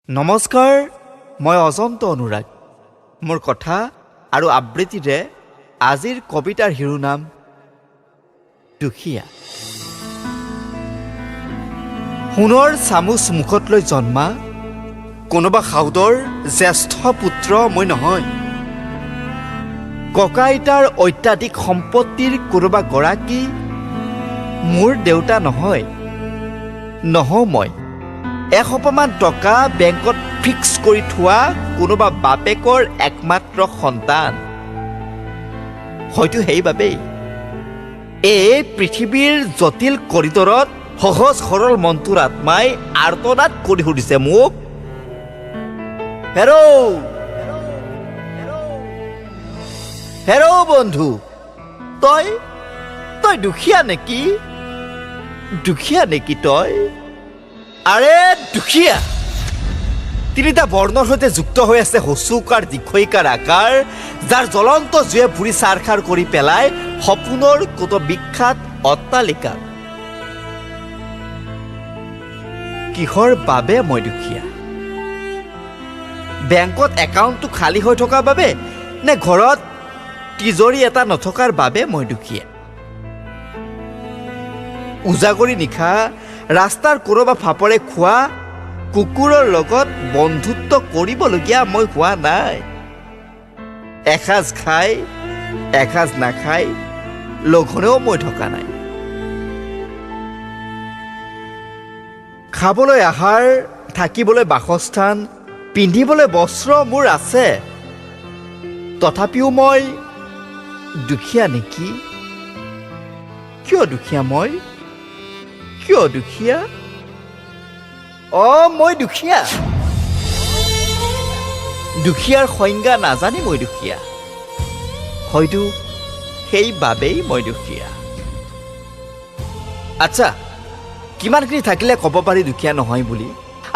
নমস্কাৰ, মই অজন্ত অনুৰাগ। মোৰ কথা আৰু আবৃত্তিৰে আজিৰ কবিতাৰ শিৰোনাম দুখীয়া। সোণৰ চামুচ মুখত লৈ জন্মা কোনোবা সাউদৰ জ্যেষ্ঠ পুত্ৰ মই নহয়। ককা আইতাৰ অত্যাধিক সম্পত্তিৰ কোনোবা গৰাকী মোৰ দেউতা নহয়। মই এসোপামান টকা বেংকত ফিক্স কৰি থোৱা কোনোবা বাপেকৰ একমাত্ৰ সন্তান। হয়তো সেইবাবেই এই পৃথিৱীৰ জটিল কৰিডৰত সহজ সৰল মনটোৰ আত্মাই আৰ্তনাদ কৰি সুধিছে মোক, হেৰৌ বন্ধু, তই দুখীয়া নেকি? দুখীয়া নেকি তই? আৰে দুখীয়া তিনিটা বৰ্ণৰ সৈতে যুক্ত হৈ আছে হচুকাৰ দীঘৈকাৰ আকাৰ, যাৰ জ্বলন্ত জুয়ে ভুৰি চাৰখাৰ কৰি পেলাই সপোনৰ কত বিখ্যাত অট্টালিকা। কিহৰ বাবে মই দুখীয়া? বেংকত একাউণ্টটো খালী হৈ থকাৰ বাবে নে ঘৰত তিজৰি এটা নথকাৰ বাবে মই দুখীয়া? উজাগৰি নিশা ৰাস্তাৰ কোনোবা ফাপৰে খোৱা কুকুৰৰ লগত বন্ধুত্ব কৰিবলগীয়া মই হোৱা নাই। এসাঁজ খাই এসাঁজ নাখাই লঘোণেও মই থকা নাই। খাবলৈ আহাৰ, থাকিবলৈ বাসস্থান, পিন্ধিবলৈ বস্ত্ৰ মোৰ আছে। তথাপিও মই দুখীয়া নেকি? কিয় দুখীয়া মই? কিয় দুখীয়া? মই দুখীয়া। দুখীয়াৰ সংজ্ঞা নাজানি মই দুখীয়া। হয়তো সেইবাবেই মই দুখীয়া। আচ্ছা, কিমানখিনি থাকিলে ক'ব পাৰি দুখীয়া নহয় বুলি,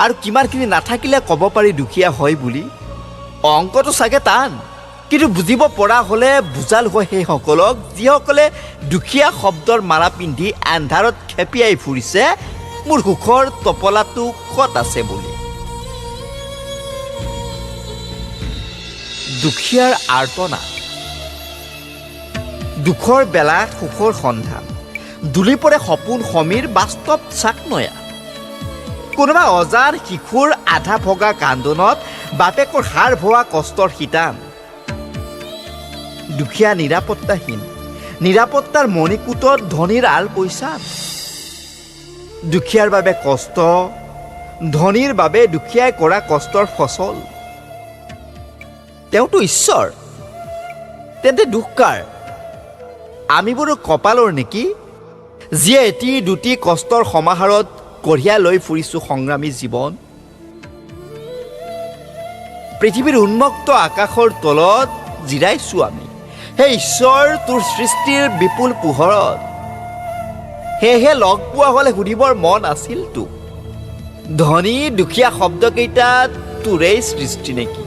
আৰু কিমানখিনি নাথাকিলে ক'ব পাৰি দুখীয়া হয় বুলি? অংকটো চাগে টান, কিন্তু বুজিব পৰা হ'লে বুজাল হয় সেইসকলক যিসকলে দুখীয়া শব্দৰ মালা পিন্ধি আন্ধাৰত খেপিয়াই ফুৰিছে মোৰ সুখৰ টপলাটো ক'ত আছে বুলি। দুখীয়াৰ আৰ্তনাদ, দুখৰ বেলা সুখৰ সন্ধান, দুলি পৰে সপোন সমীৰ বাস্তৱ চাকনয়া। কোনোবা অজান শিশুৰ আধা ভগা কান্দোনত বাপেকৰ হাৰ ভোৱা কষ্টৰ শীতান। দুখীয়া নিৰাপত্তাহীন, নিৰাপত্তাৰ মণিকূটত ধনীৰ আল পৈচান। দুখীয়াৰ বাবে কষ্ট, ধনীৰ বাবে দুখীয়াই কৰা কষ্টৰ ফচল। তেওঁতো ঈশ্বৰ, তেন্তে দুখ কাৰ? আমিবোৰো কপালৰ নেকি, যিয়ে এটি দুটি কষ্টৰ সমাহাৰত কঢ়িয়াই লৈ ফুৰিছো সংগ্ৰামী জীৱন? পৃথিৱীৰ উন্মুক্ত আকাশৰ তলত জিৰাইছো আমি, হে ঈশ্বৰ তোৰ সৃষ্টিৰ বিপুল পোহৰত। সেয়েহে লগ পোৱা হ'লে সুধিবৰ মন আছিল তোক, ধনী দুখীয়া শব্দকেইটা তোৰেই সৃষ্টি নেকি?